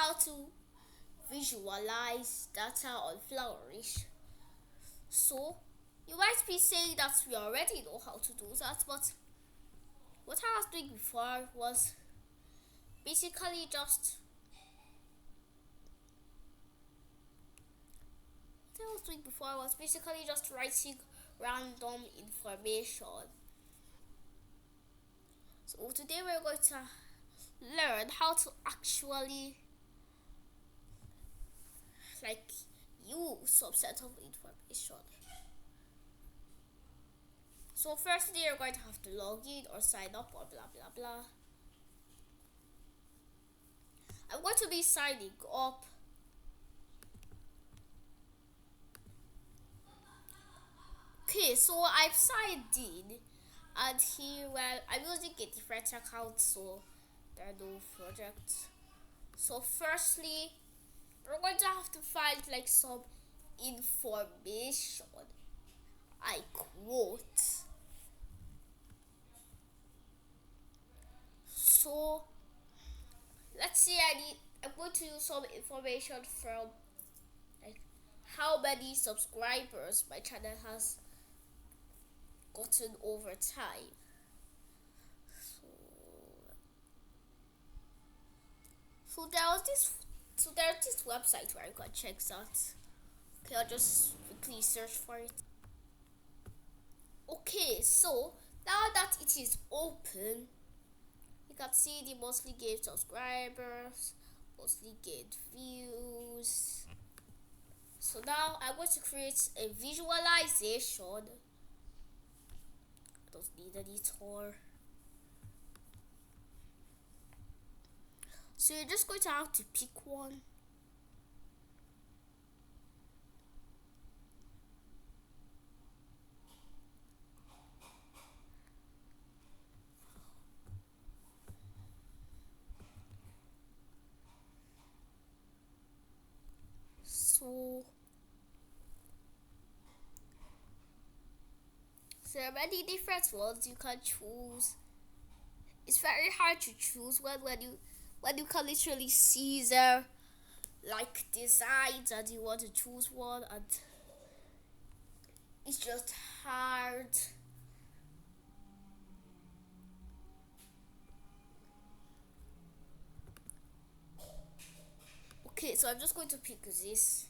how to visualize data on Flourish. So you might be saying that we already know how to do that, but what I was doing before was basically just writing random information. So today we're going to learn how to actually like use some set of information. So firstly, you're going to have to log in or sign up or blah blah blah. I'm going to be signing up. Okay, so I've signed in, and here, well, I'm using a different account, so there are no projects. So firstly, we're going to have to find like some information. I quote. So let's see. I'm going to use some information from like how many subscribers my channel has gotten over time. So there's this website where you can check that. Okay, I'll just quickly search for it. Okay, so now that it is open, you can see the monthly gained subscribers, monthly gained views. So now I'm going to create a visualization. I don't need an editor. So you're just going to have to pick one. So there are many different ones you can choose. It's very hard to choose when you can literally see their like designs and you want to choose one, and it's just hard. Okay, so I'm just going to pick this.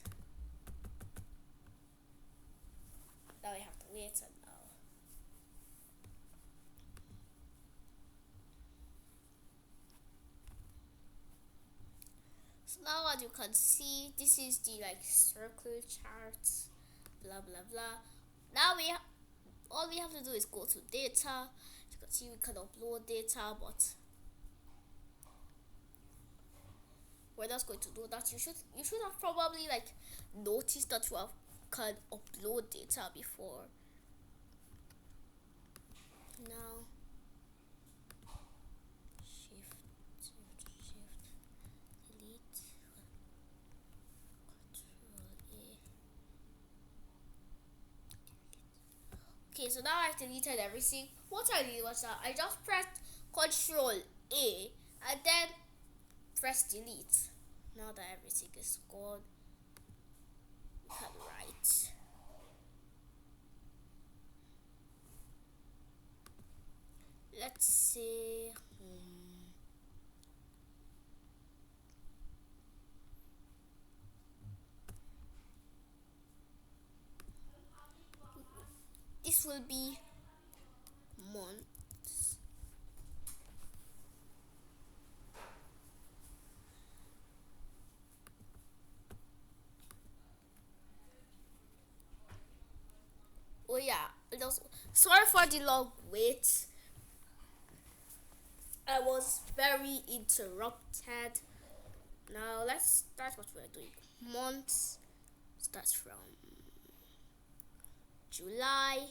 Now I have to wait and now. So now as you can see, this is the like circle charts, blah blah blah. Now all we have to do is go to data. You can see we can upload data, but we're just going to do that. You should have probably like noticed that you can upload data before. Now shift delete control A. Okay, so now I've deleted everything. What I did was that I just pressed control A and then press delete. Now that everything is gone, we can write. Let's say this will be months. Oh yeah, sorry for the long wait. I was very interrupted. Now let's start what we're doing. Months starts from July,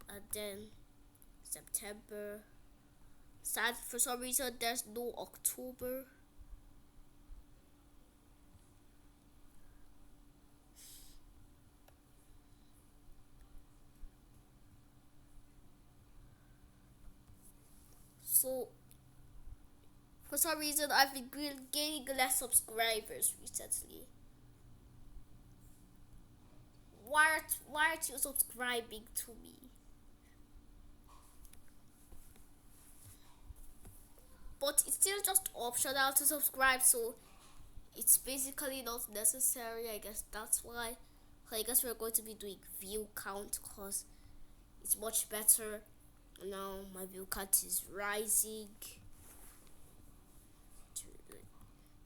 and then September. Sad for some reason there's no October. So for some reason I've been gaining less subscribers recently. Why aren't you subscribing to me? But it's still just optional to subscribe, so it's basically not necessary. I guess that's why. I guess we're going to be doing view count because it's much better. Now my view count is rising.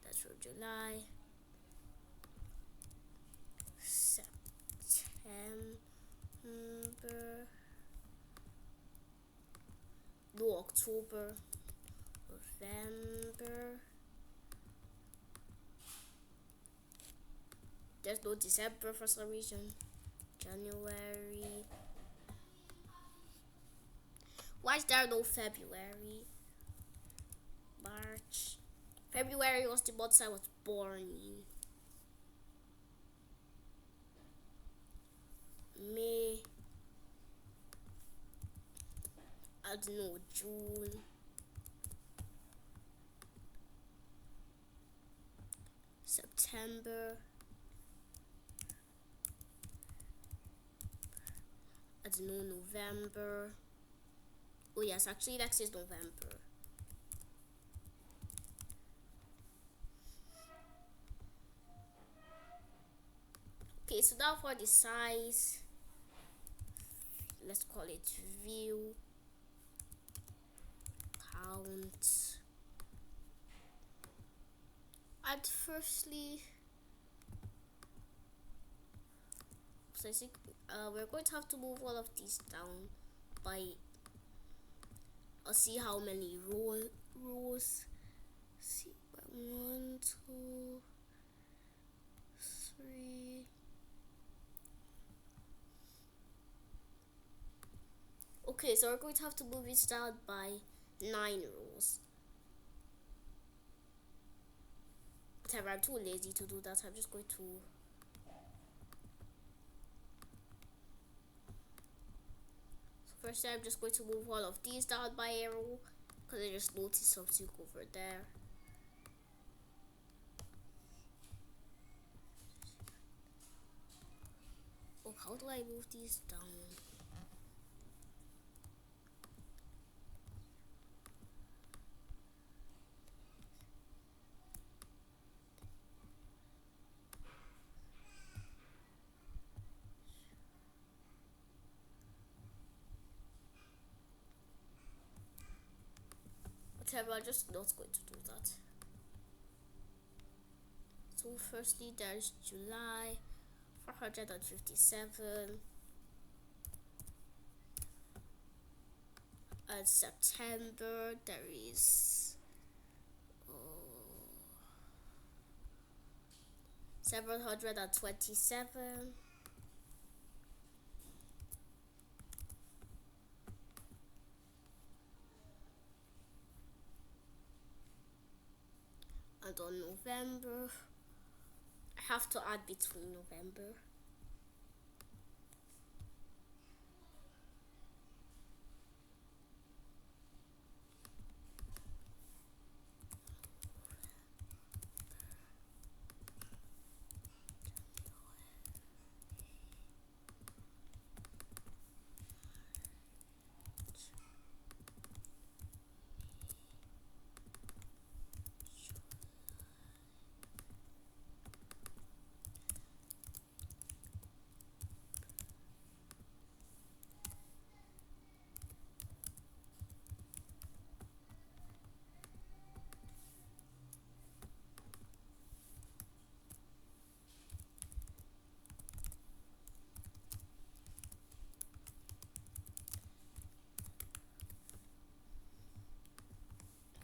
That's for July, September, no, October, November. There's no December for some reason. January. Why is there no February? March. February was the month I was born in. May. I don't know, June. September. I don't know, November. Oh yes, actually next is November. Okay, so now for the size, let's call it view count. And firstly, so I think we're going to have to move all of these down by, I'll see how many rows. See, 1, 2, 3. Okay, so we're going to have to move it down by 9 rows. Whatever, I'm too lazy to do that. I'm just going to first I'm just going to move all of these down by arrow because I just noticed something over there. Oh, how do I move these down? Whatever, I'm just not going to do that. So firstly there's July, 457, and September there is 727, and on November I have to add between November.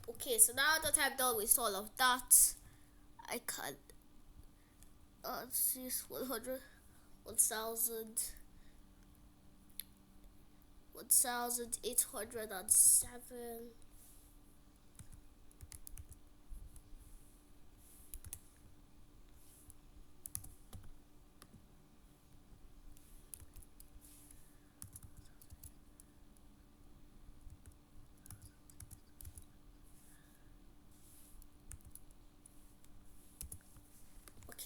Okay, so now that I'm done with all of that, I can see 100, 1,000, 1,807.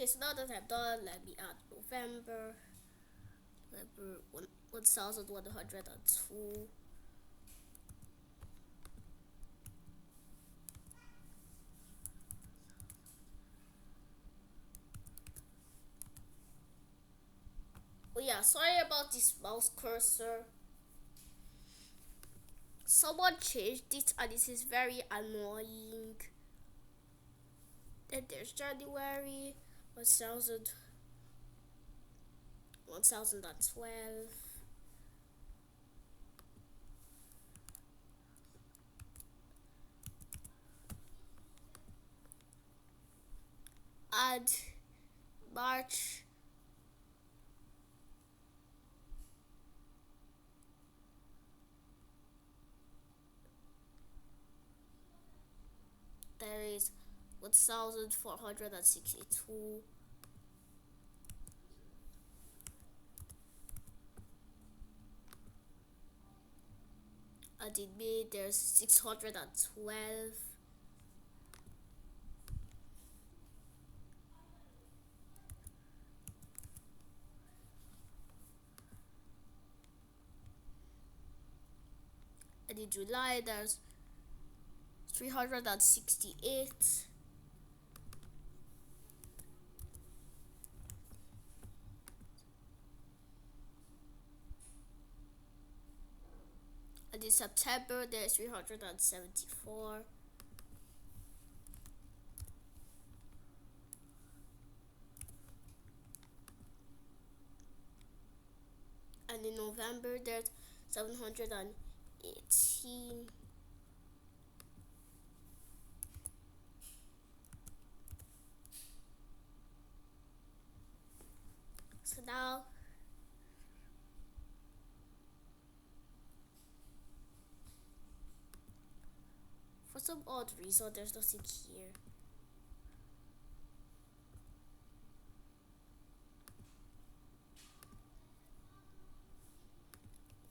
Okay, so now that I'm done, let me add November, 1102. Oh yeah, sorry about this mouse cursor. Someone changed it and it is very annoying. Then there's January 1012. And March. There is 1462. And in May there's 612. And in July there's 368. And in September there's 374. And in November there's 718. So now for some odd reason there's nothing here.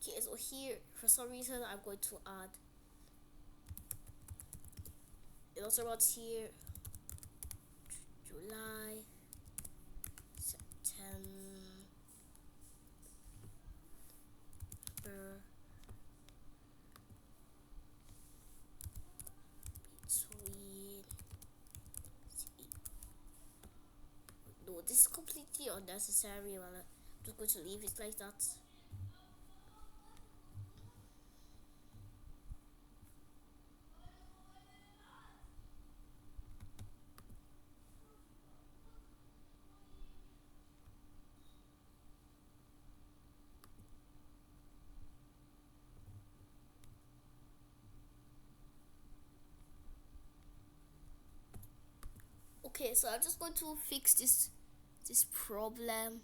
Okay, so here for some reason I'm going to add it also about here July, September, between. No, this is completely unnecessary. Well, I'm just going to leave it like that. Okay, so I'm just going to fix this problem.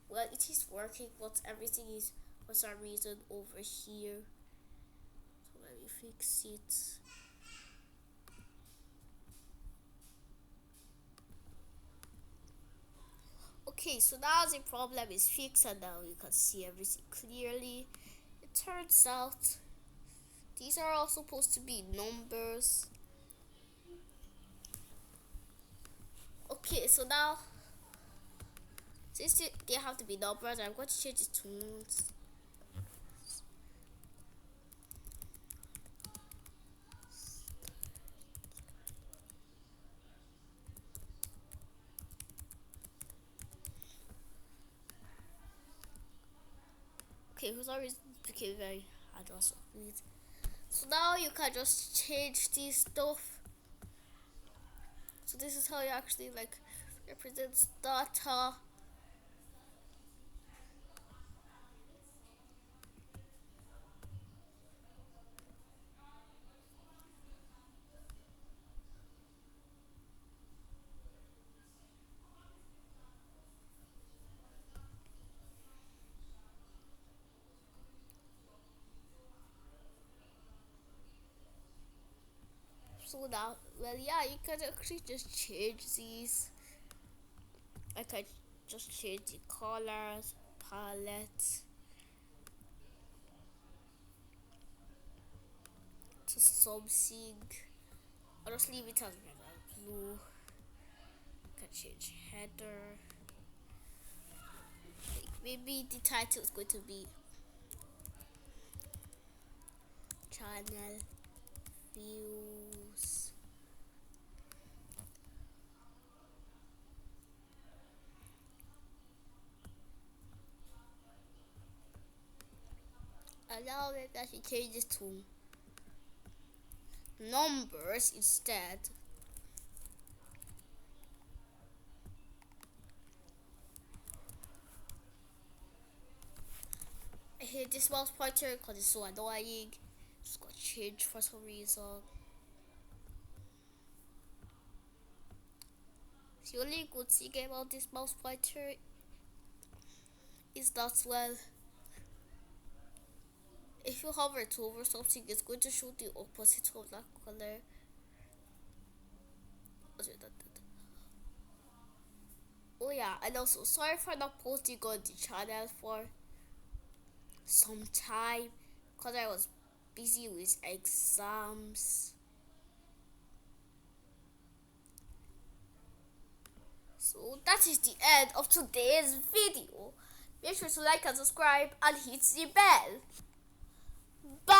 Well, it is working, but everything is for some reason over here. So let me fix it. Okay, so now the problem is fixed and now you can see everything clearly. It turns out these are all supposed to be numbers. Okay, so now since they have to be numbers, I'm going to change it to months. Okay, for some reason it became very hard also. So now you can just change this stuff. So this is how you actually like represent data. So now, well, yeah, you can actually just change these. I can just change the colors, palette to something. I'll just leave it as red and blue. can change header. Maybe the title is going to be channel views. And now we can actually change this to numbers instead. I hate this mouse pointer because it's so annoying. It's got changed for some reason. The only good thing about this mouse pointer is that, well, if you hover it over something, it's going to show the opposite of that color. Oh yeah, and also sorry for not posting on the channel for some time because I was busy with exams. So that is the end of today's video. Make sure to like and subscribe and hit the bell. Bye.